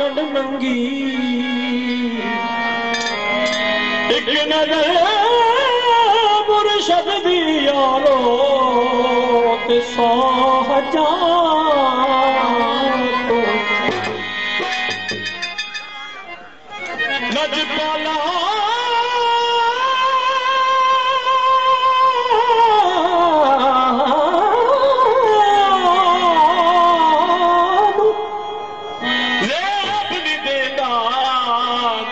खंड नंगी एक नजर मुर्शद दी यारो ते 100 हजार नजपाला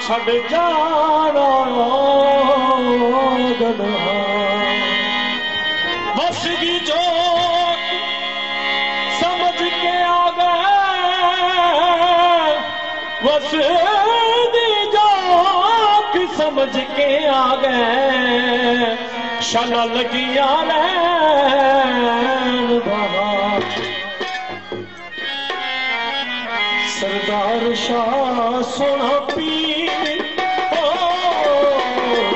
छड़ जाना बस की जो समझ के आ गए बस दी जो समझ के आ गए शाला लगिया सरदार शाह सोना पी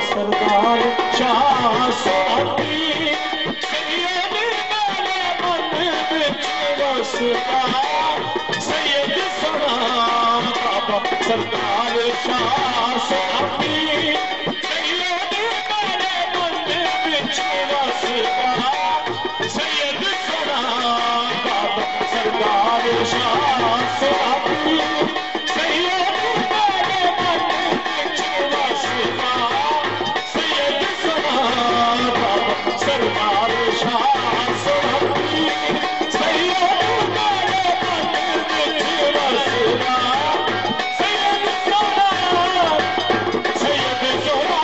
सरदार शाह सोना पी सैयद मेरे मन विच वसदा सैयद सोना बाबा सरदार शाह सोना पी सैयद मेरे मन विच वसदा सैयद सोना बाबा सरदार शाह सोना पी सैयद मेरे मन विच वसदा सैयद सोना बाबा सरदार शाह सोना पी सैयद मेरे मन विच वसदा सैयद सोना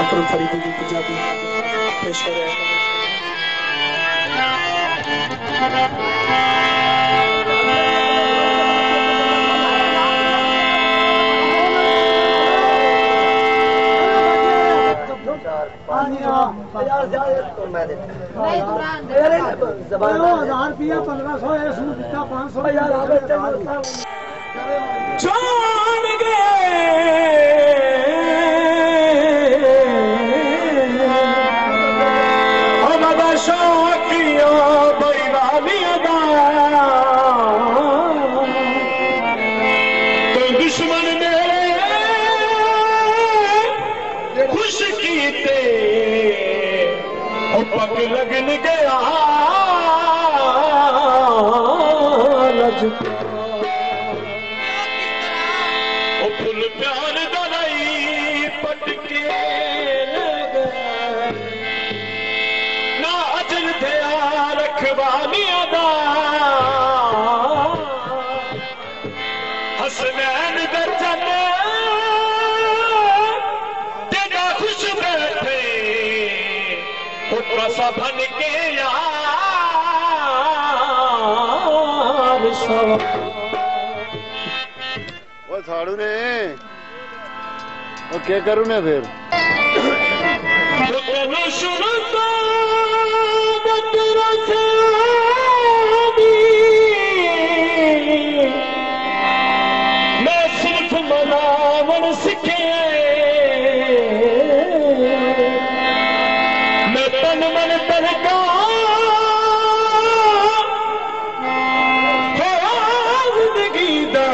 अकरम फरीदी की पंजाबी पेश करे। जान गए शौकिया बैरानिया तो दुश्मन मेरे खुश कीते पग लगन गया फुल प्यार दलाई पटके ना अजल थया रखवालिया दा हसनैन दे चल तेरा खुश बैठे पुत्र सा बन के यार सब वो साड़ू ने वो क्या करूँ ने फिर मैं सिर्फ मनावन सीखे मैं तन मन तरका जिंदगी दा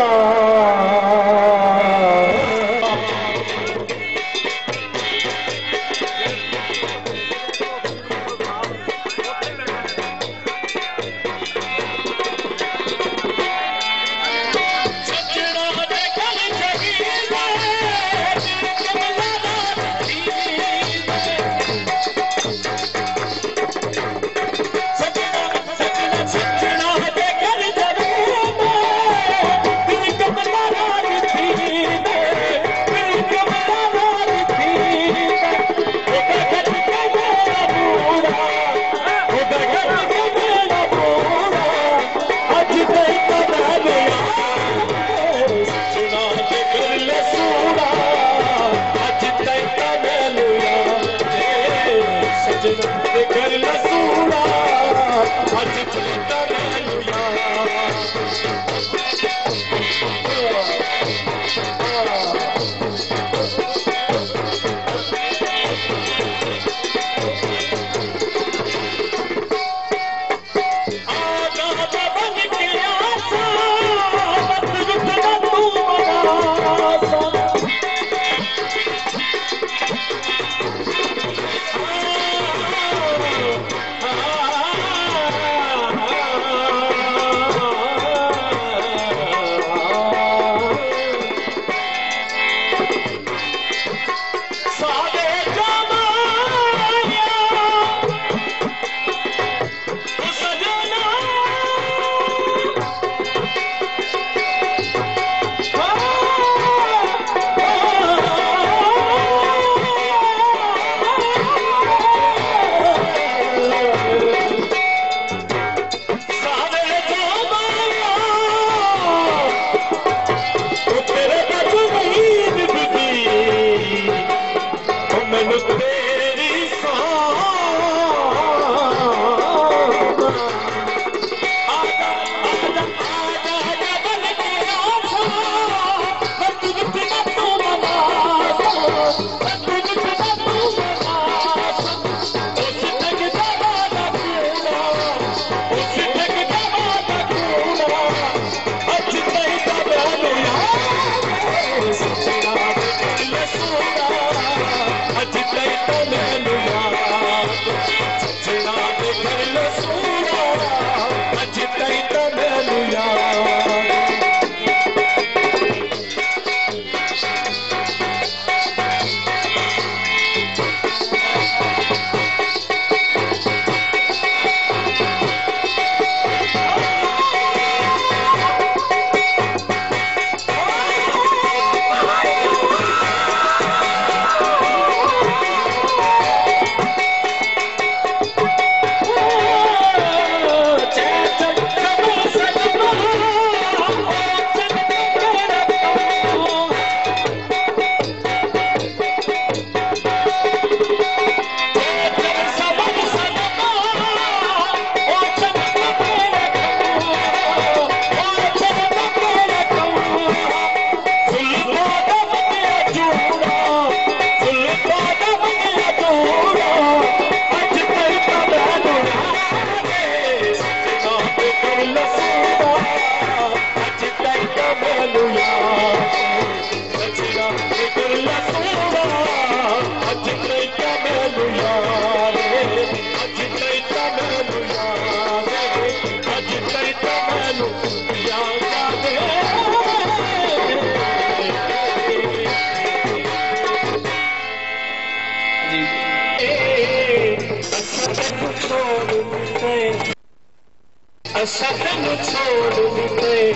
सदन छोड़ दे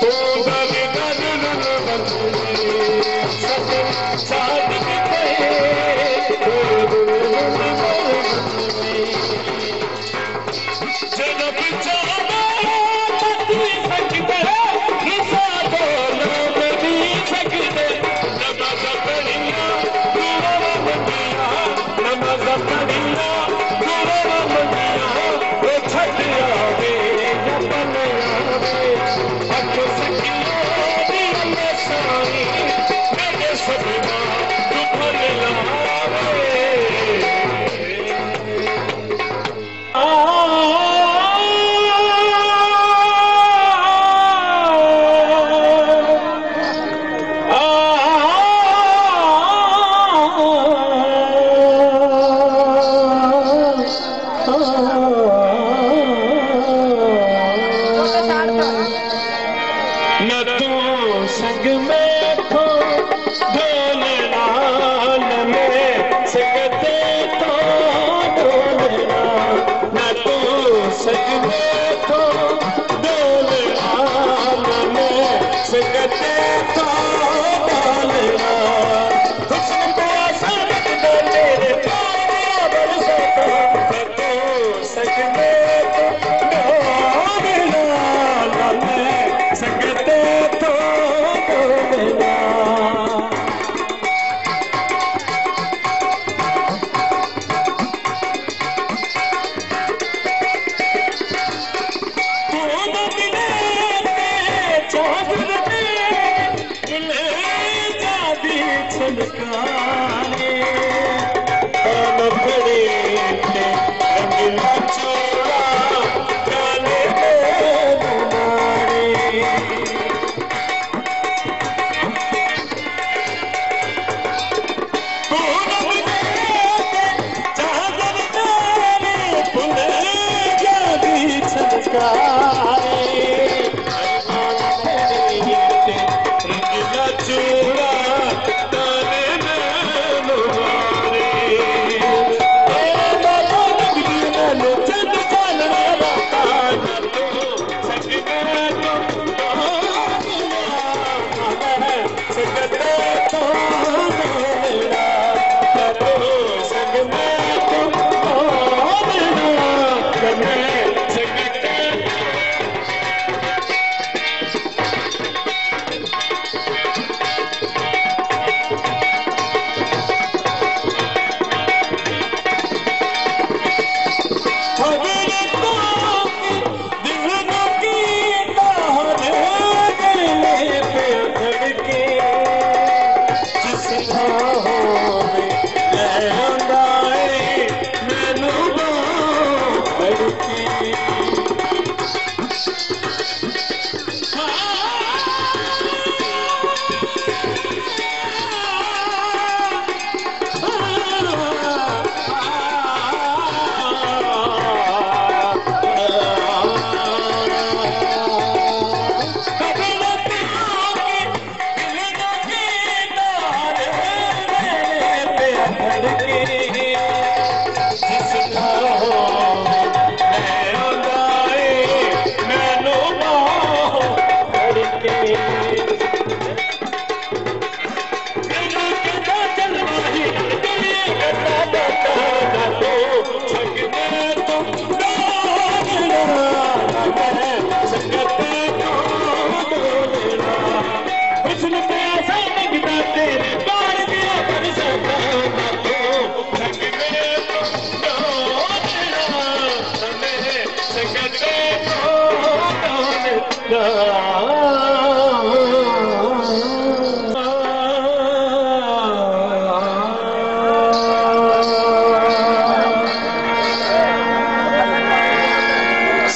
तो सदन साध जनब चाहना तू सकते रसा दो नाम भी सकते नमाज पढ़िया दुआ मंगिया नमाज पढ़िया दुआ मंगिया वो छठ आवे अपन आवे अख सखिया दी अल्लाह साई मेरे सपना तू फल लावे न तू संग में खो ढोलना न मैं सकते तो ढोलना न तू संग में खो ढोलना न मैं सकते तो ढोलना हुस्न पे आसान लगता तेरे प्यार बरसता न तू संग में खो ढोलना न मैं सकते तो ढोलना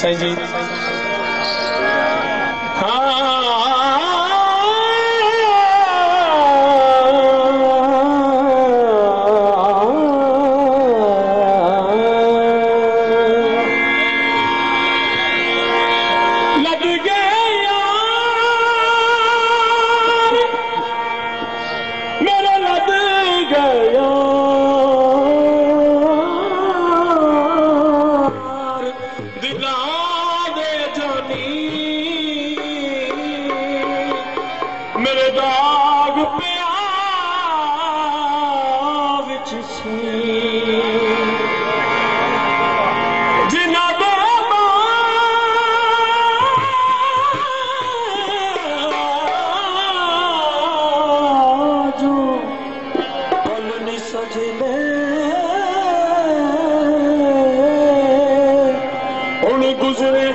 सही हाँ मेरे दाग पिया विच सी जिना दे बाजू पल नहीं सजले हुण गुजरे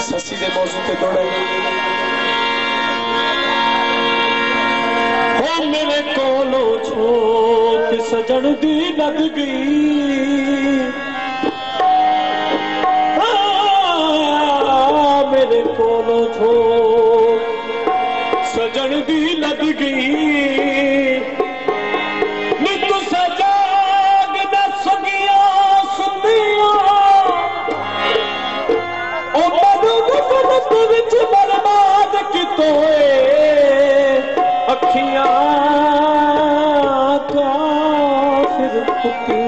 ससी दे मौजू ते दौड़े हो मेरे कोलो छो के सजन दी लग गई मेरे कोलो छो सजन दी लग गई नित सजाग न सगिया सुनिया विच बर्बाद कितोए अखियां काफिर पुती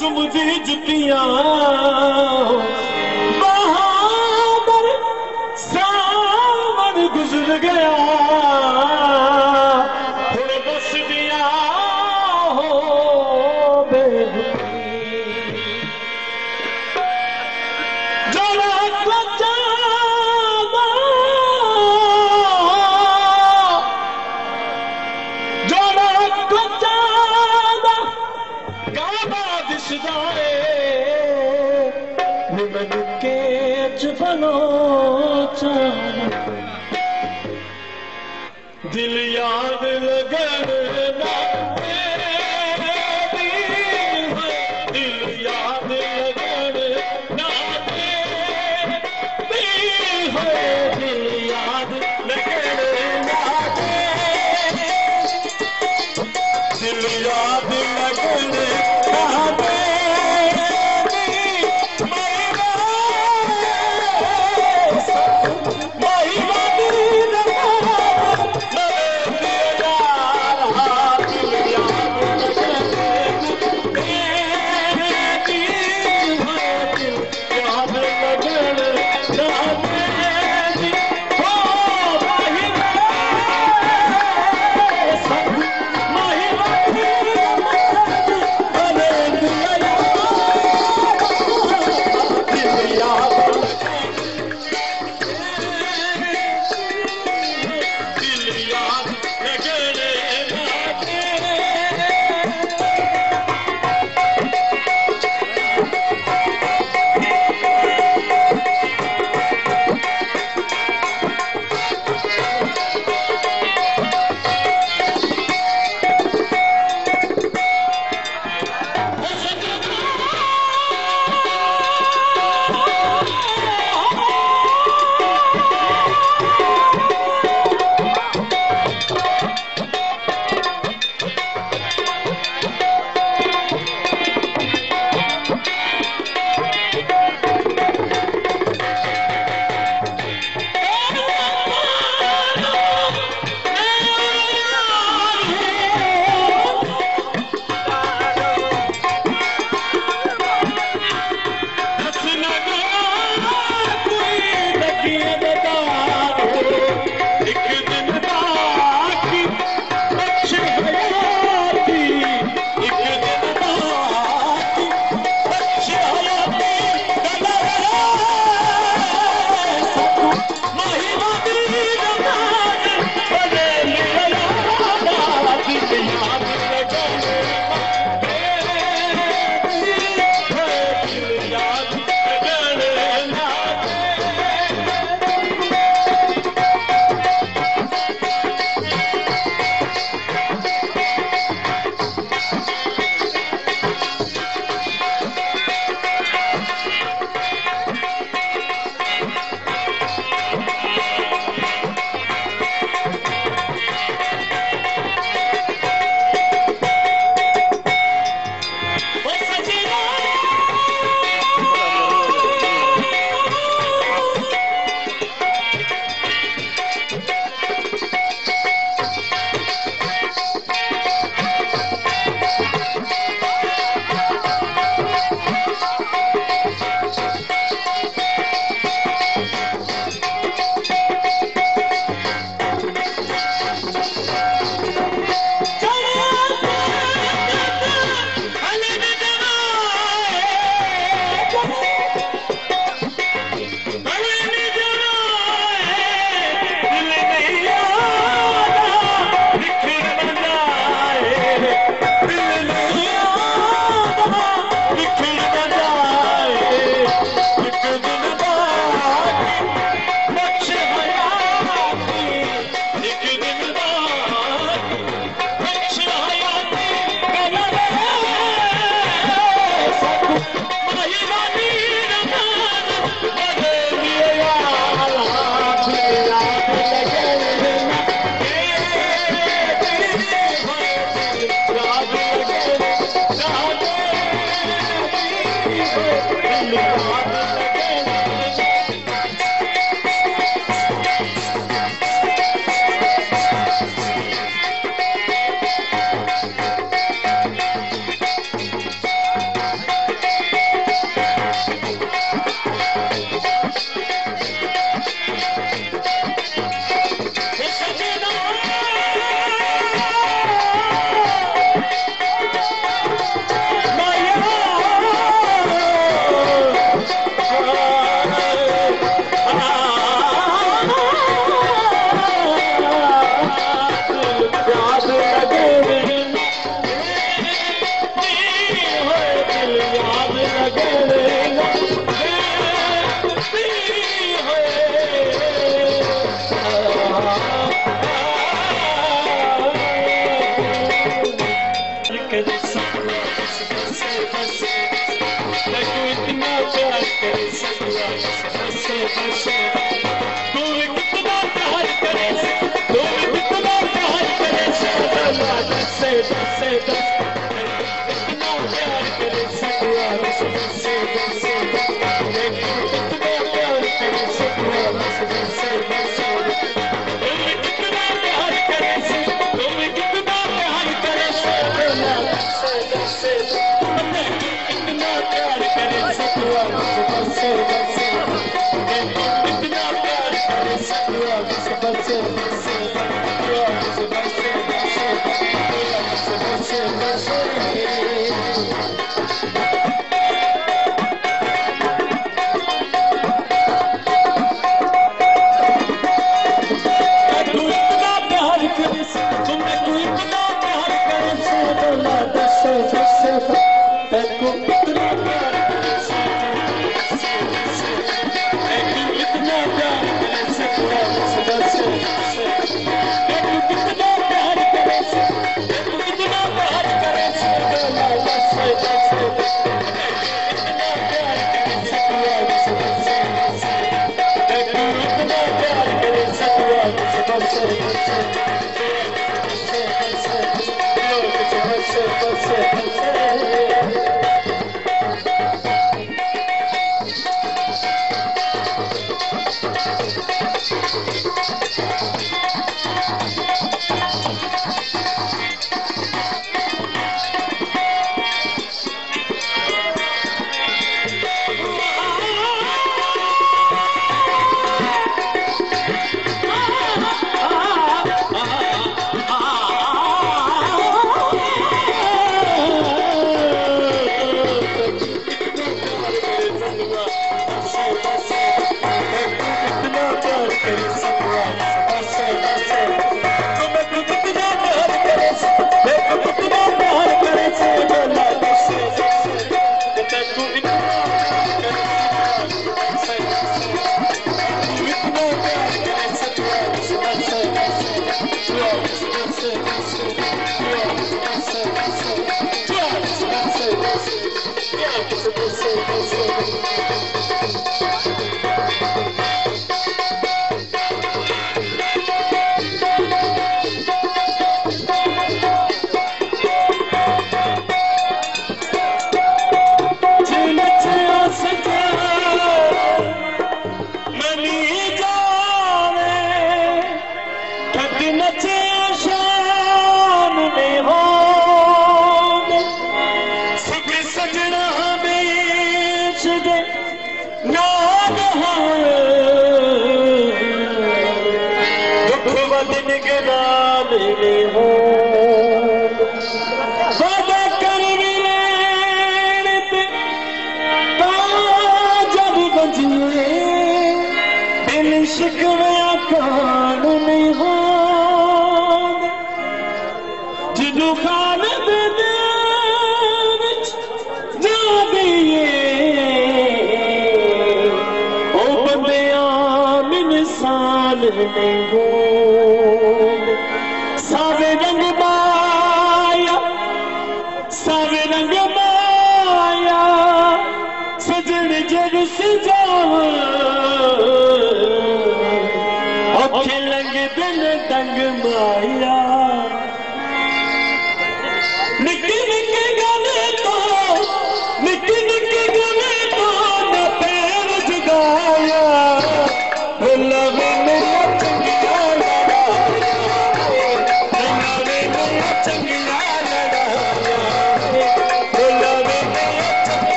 चुमदी जुतियां बहादुर सावन गुजर गया हुण बस दिया हो बेबुती जोड़ा कचादा जोड़ा कचादा गाना दिसदारे मन के बनो चाना दिल याद लगन ना दिल याद लगन ना दिल याद लगन ना दिल याद लगन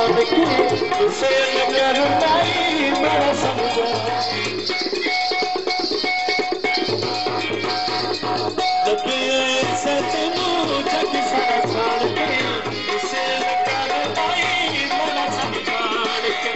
छान के हुसैन करनाई बड़ा समझा जब से तेनू जग सारा छान के हुसैन करनाई बड़ा समझान के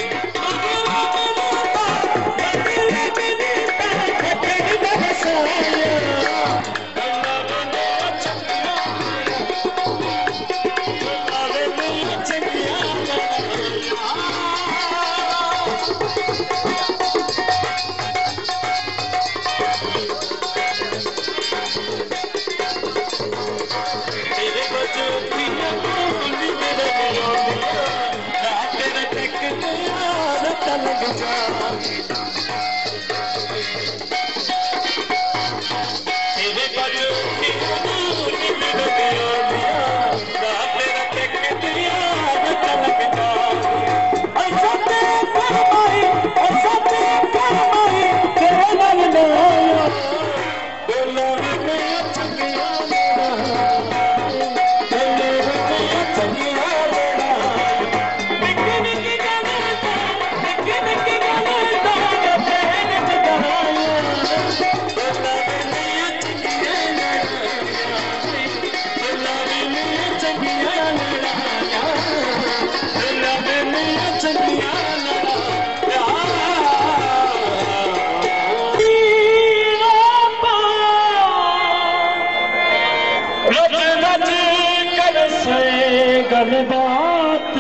बात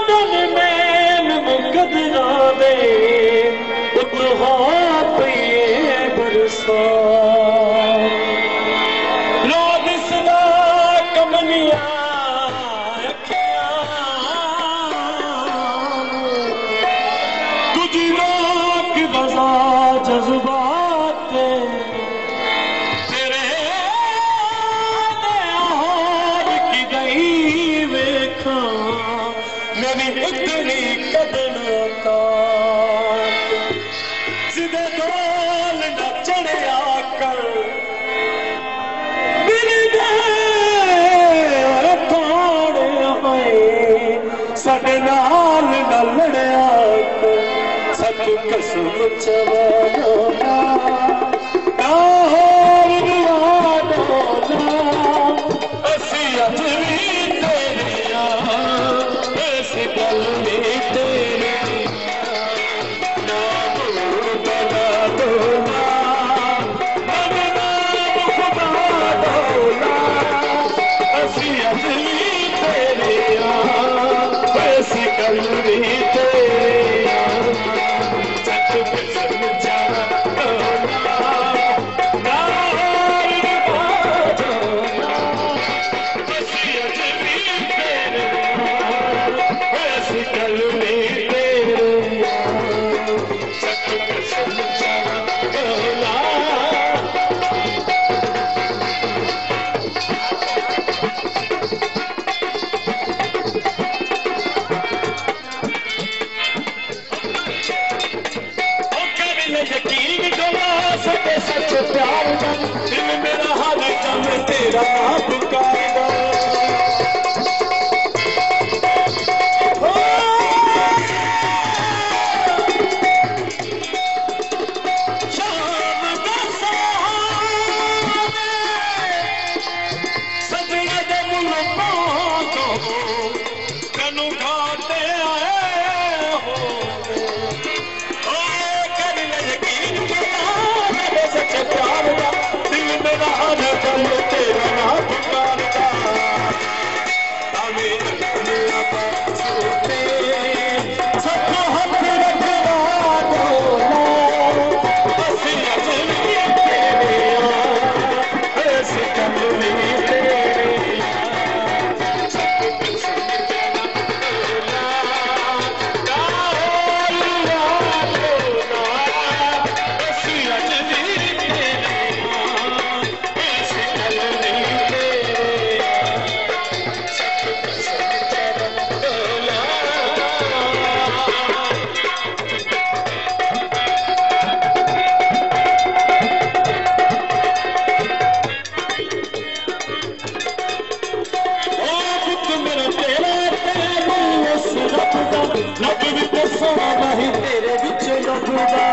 दन में मुकदरा दे उतहा पिए बरसा लोग सदा कमनिया तुझी रोक बजा जज्बात मेरी उतरी कदन का सीधे डोल न चढ़िया कर मिल गए थोड़े आए साडे नाल न लड़िया कर सच कसम चवाना ना होर दुआना असी अजरी गल में तेरे नाम बना दोला बना दोला असी असली तेरे वैसी गल में तेरे सच कसम जाना यकीन डोला सके सच प्यार का दिल मेरा हाल जम तेरा नाम पुकारदा शाम दा सजना दे मुल्कों को कनु घाटे आए हो तेरा नाम पुकारदा हमें दुनिया पर सोते सबको हाथ रखवा दोला असी अजली तेरे ऐसे कमली तेरे सब कुछ रब भी तो सोना नहीं तेरे विच लभदा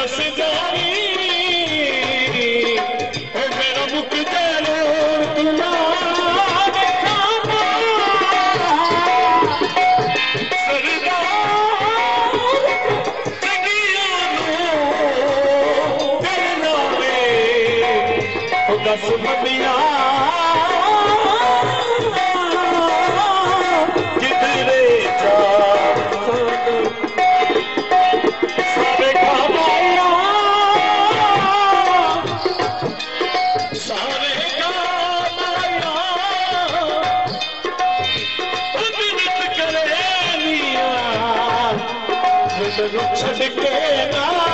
दस जानी मेरा मुख जानो तुम्हारे खाना सरदार जगियानो करना में दस बंदियां छड़ के ना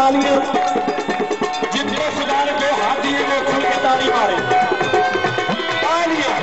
तालियां जितने सुधार को हाथी को खुल के ताली मारे तालियां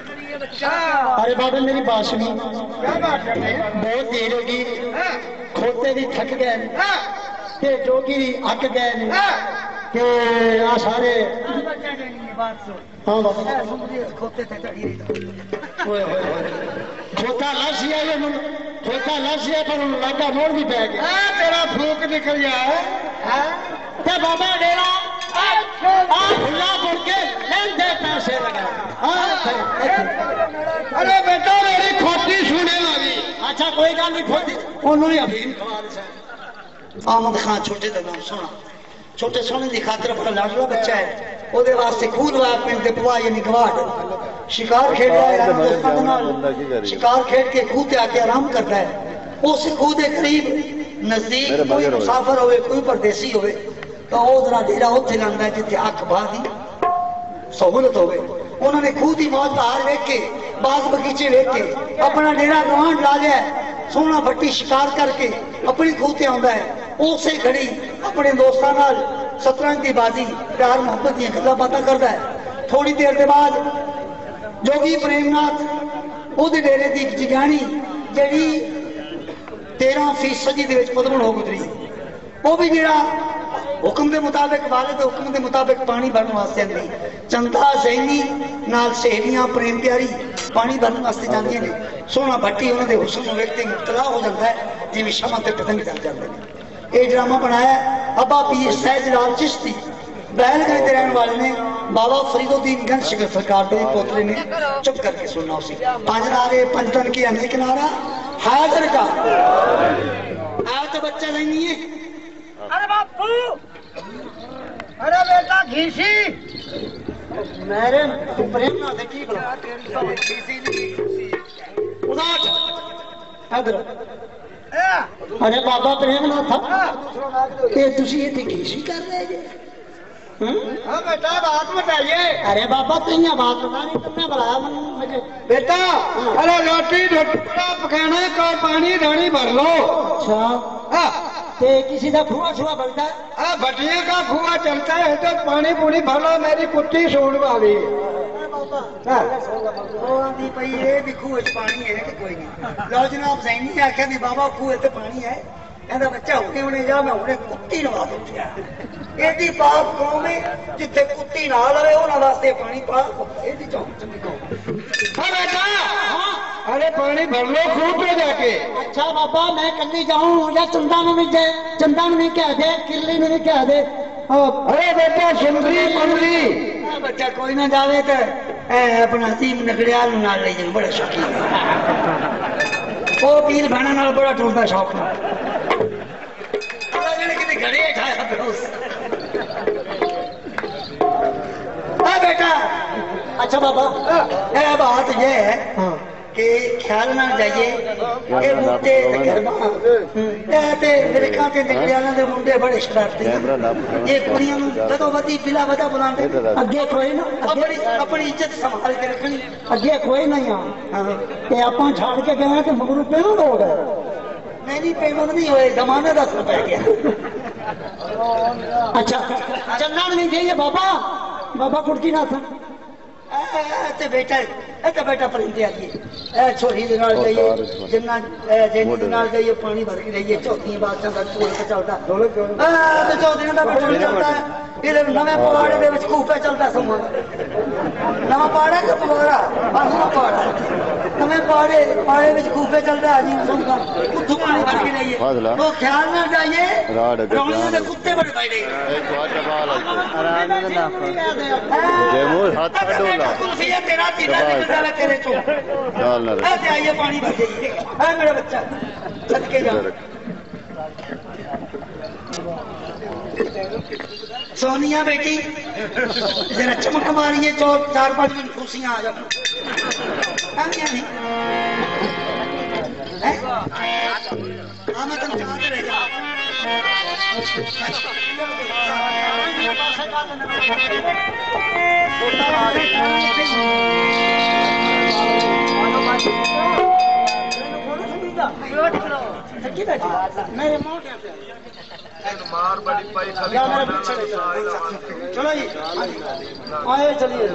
अरे बाबा मेरी बात सुनी बहुत देर होगी खोते भी थक गए जोगी भी अक गए आ सारे खोता लाशिया खोता लाशिया पर लागा मोड़ भी पै गया तेरा फूक निकल जाए बाबा डेरा खुला मुड़ के लेंदे पैसे लगा अरे बेटा मेरी खोटी सुने लगी अच्छा कोई गल नहीं खोटी उन्होंने अफीम खवा आमद खान छोटे का नाम सोना छोटे सोने की खातर बड़ा लाडला बच्चा है ओदे वास्ते खून वार पिंड दे पुआ यानी गवाड़ शिकार खेल रहा है शिकार खेल के खूह ते आके आराम करता है उस खूह के करीब नजदीक कोई मुसाफर होवे कोई परदेसी होवे तो ओदरा डेरा उत्थे लंदा जिथे अख बाह दी सहूलत होवे उन्होंने खूह की मौज बहार वेख के बाग बगीचे वेख के अपना डेरा गवांढ ला लिया सोना भट्टी शिकार करके अपनी खूह ते आंदा है उसे घड़ी अपने दोस्तों नाल शतरंज की बाजी प्यार मोहब्बत दी गल्लां बातां करदा है थोड़ी देर के बाद जोगी प्रेमनाथ ओदे डेरे दी जिगानी जड़ी 13% दे विच पदमण हो गुजरी वो भी जेड़ा हुक्म के मुताबिक वाले के हुक्म के मुताबिक पानी भरने वास्ते आंदी चंदा सैनी नाल सहेलियां प्रेम प्यारी पानी भरने वास्ते जांदियां ने सोना भट्टी उन्होंने हुस्न नूं वेख के मुबतला हो जाता है जिवें शमां ते पतंग चल जाते हैं ये ड्रामा बनाया अब्बा पीर सहज लाल चिश्ती बैलगंज के रहने वाले ने बाबा फरीदुद्दीन गंज शिकर सरकार के पोतरे ने चुप करके सुनना उसी पांच नारे पंचतन की अनेक नारा हाजिर का आया तो बच्चा नहीं है अरे बापू अरे बेटा घीसी मेरे प्रेम ना देखी उदास इधर अरे बाबा प्रेम ना था ये तुसी इतनी घीसी कर रहे जे हाँ बेटा बात बताइए अरे बाबा तुम बात बतानी तुमने बुलाया मुझे बेटा अरे रोटी ढोकला पकाना का पानी धानी भर लो अच्छा हाँ ते किसी का खुआ छुआ बनता है हाँ भटिया का खुआ चलता है तो पानी पूरी भर लो मेरी कुत्ती सोन वाली पानी है कि कोई नहीं लो जनाब सही नहीं आख्या भी बाबा खूह ते पानी है कहता बच्चा हुने जा मैं हुने कुत्ती नवा दिया एडी पाप कौम है जिथे कुत्ती ना लवे उन्हां वास्ते पानी पाक एडी चौक चंगी कौम बेटा अरे पानी भर लो खूब पे जाके। अच्छा बाबा मैं कल्ली जाऊं या चंदा में भी दे, चंदा में भी कह दे, किरली में भी कह दे। अरे बेटा सुंदरी पंडरी बच्चा कोई ना जावे तो अपना सीम नगड़ियाल नाल ले जाओ बड़ा शौकीन वो पीर भाना नाल बड़ा टूरदा शौक ना कि घड़े उठाया बेटा। अच्छा बाबा बात ये है कि ख्याल ना जाइए ये मुंडे मेरे खाते नगड़ियालां दे मुंडे बड़े शरारती ये कुड़ियां जदों वधी बिला वधा बुलांदे अगे कोई ना अपनी इज्जत संभाल के रखनी अगे कोई नहीं ते आपां छाड़ के गए कि मगरू पेमेंट हो गए नहीं पेमेंट नहीं होए जमाने का असर पै गया। अच्छा चंदा नहीं चाहिए बाबा बाबा कुर्की ना था बेटा परिंदे आइए छोरी दे नाल जाइए जिन्ना जेनी दे नाल जाइए पानी भर के रहिए चौथी बादशाह दा टोल पे चलदा ते चौधरी दा बटन चलदा इधर नवे पवाड़े दे विच खूफे चलदा समा नवा पवाड़ा के पवाड़ा नवा पवाड़ा नवे पवाड़े विच खूफे चलदा जी समझा उठू पानी भर के रहिए तो ख्याल ना जाइए रौनियों दे कुत्ते बड़े बैठे एक बात सवाल है आराम से ना जे मोर हाथ डोला कुल्फिया तेरा तीना निकलदा है तेरे चो डाल ना ऐसे आइए पानी भर जाइए है मेरा बच्चा सदके जा सोनिया बेटी जरा चमक मारिए 4-5 मिनट खुशियां आ जाओ मैं तुम चाहते रह जा चलो जी आए चलिए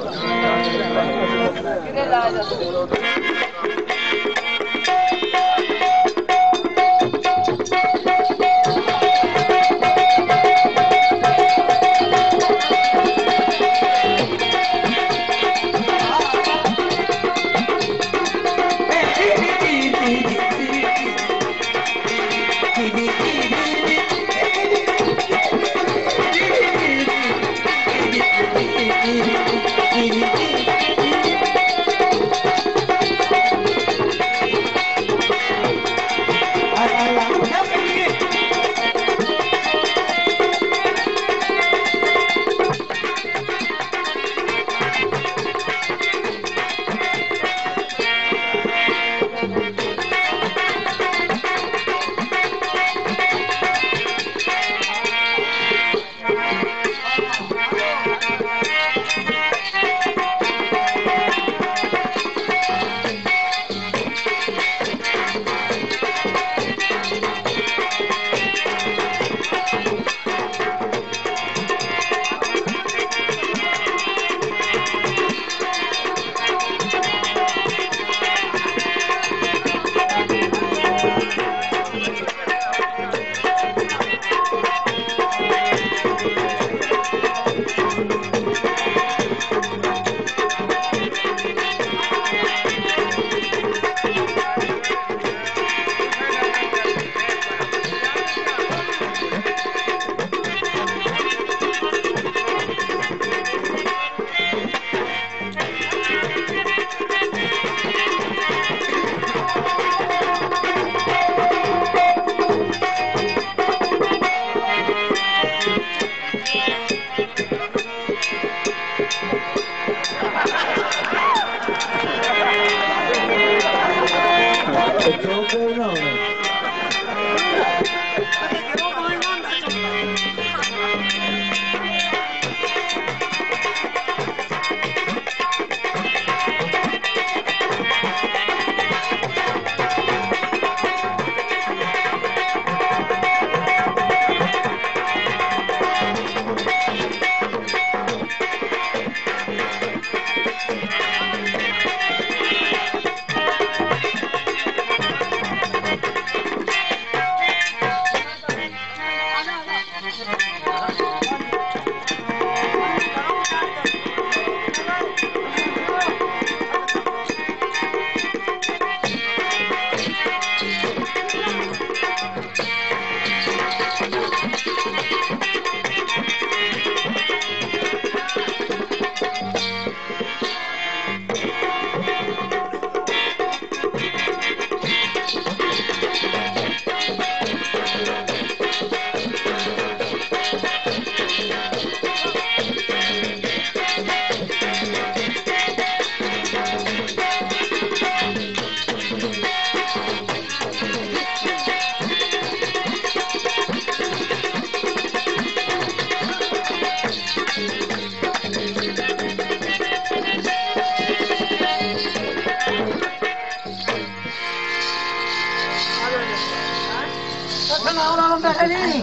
लाल नहीं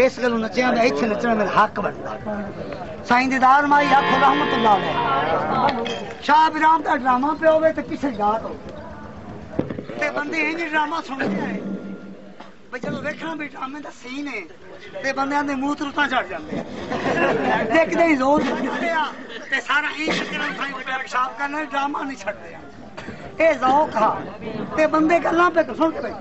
इस गल नचिया मैं इतने नचना मेरा हक बनता साईं दीदार माई आखो रहमतुल्लाह अलैह शाह बिराम का ड्रामा पे होवे ते किसे याद हो ते बंदे इंज ड्रामा सुनते हैं भाई चलो देखना भी ड्रामे का सीन है ते बंदे दे मूंह रुता चढ़ जाते हैं देखते ही जोर दिखते आ ते सारा इंज करन साईं बेटा साफ करना ड्रामा नहीं छड़ते ए ज़ौक हा ते बंदे गल्लां पे सुन के भाई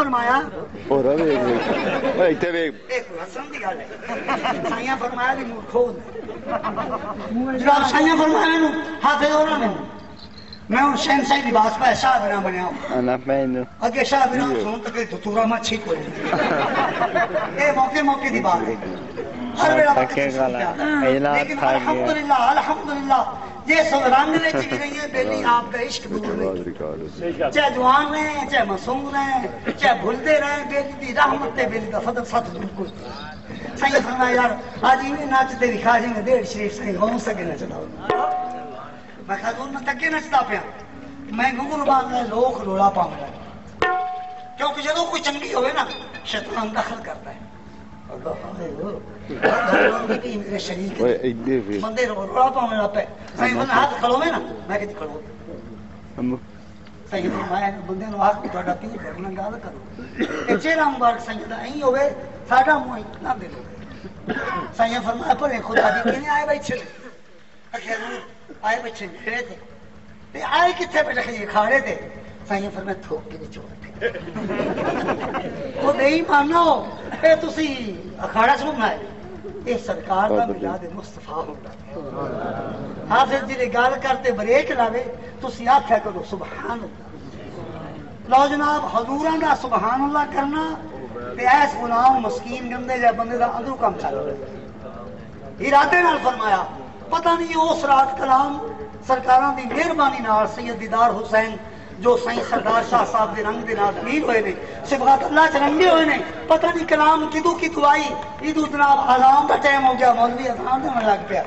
फरमाया मैं हूं शहनशाही लिबास पाया शाह बिना बनया अगे शाह बिना सुन तक तुरा में ठीक हो ये मौके मौके की बात है हर वेला लेकिन अल्हम्दुलिल्लाह अल्हम्दुलिल्लाह ये सब रंग ले चली रही है बेली आपका इश्क दूर नहीं चाहे जवान रहे चाहे मासूम रहे चाहे भूलते रहे बेली की रहमत ते बेली का फदल सत बिल्कुल सही फरमाया यार आज इन्हें नाचते दिखा देंगे डेढ़ शरीफ सही हो सके न चलाओ मैं खादून में तक नचता पाया मैं गुगल बांध लोग रोला पाऊंगा क्योंकि जो कोई चंगी होवे ना शैतान दखल करता है बंदे रोला पाने लग पे सही बंदा हाथ खड़ो में ना मैं कहती खड़ो सही मैं बंदे नु हाथ ਤੁਹਾਡਾ ਕੀ ਕਰਨਾ ਗੱਲ ਕਰੋ ਇਹ ਚਿਹਰਾ ਮੁਬਾਰਕ ਸਹੀ ਦਾ ਐਂ ਹੋਵੇ ਸਾਡਾ ਮੂੰਹ ਨਾ ਦੇ ਸਹੀ ਫਰਮਾਇਆ ਪਰ ਖੁਦਾ ਦੀ ਕਿਨੇ ਆਏ ਬੈਠੇ ਅਖੇਰ आए बच्चे खड़े थे ते आए किथे पे रखे खाड़े थे साईं फरमाया थोक के छोड़ वो नहीं मानो ए तुसी अखाड़ा सुनना है ये सरकार का मिलाद मुस्तफा होता हाफिज जी ने गल करते ब्रेक लावे तुसी आख्या करो सुभान अल्लाह लो जनाब हजूरां दा सुभान अल्लाह करना ते ऐस गुलाम मस्कीन गंदे जा बंदे दा अंदरू काम चल इरादे नाल फरमाया पता नहीं उस रात कलाम सरकारां दी मेहरबानी नाल सैयद दीदार हुसैन जो सही सरदार शाह साहब के रंग के नाल अमीर हुए ने सिफात अल्लाह च रंगे हुए ने पता नहीं कलाम किदू की आई इदू जनाब अजान का टाइम हो गया मौलवी अजान देने लग पिया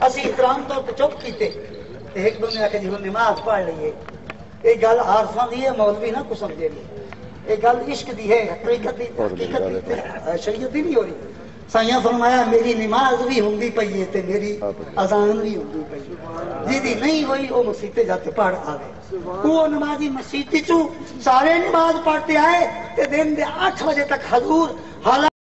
असी इहतराम तौर पर चुप कीते एक बंदे आके जी नमाज पढ़ लीए ये गल आरफां दी है मौलवी ना कुछ समझे नहीं ये गल इश्क दी है हकीकत दी हकीकत दी शरीयत दी नहीं हो रही साइया फरमाया मेरी नमाज भी होंगी पई है ते मेरी अजान भी होंगी पई जिदी नहीं हुई वो मसीते जाते पढ़ आवे वो नमाजी मसीती चू सारे नमाज पढ़ते आए ते दिन दे 8 बजे तक हजूर हालांकि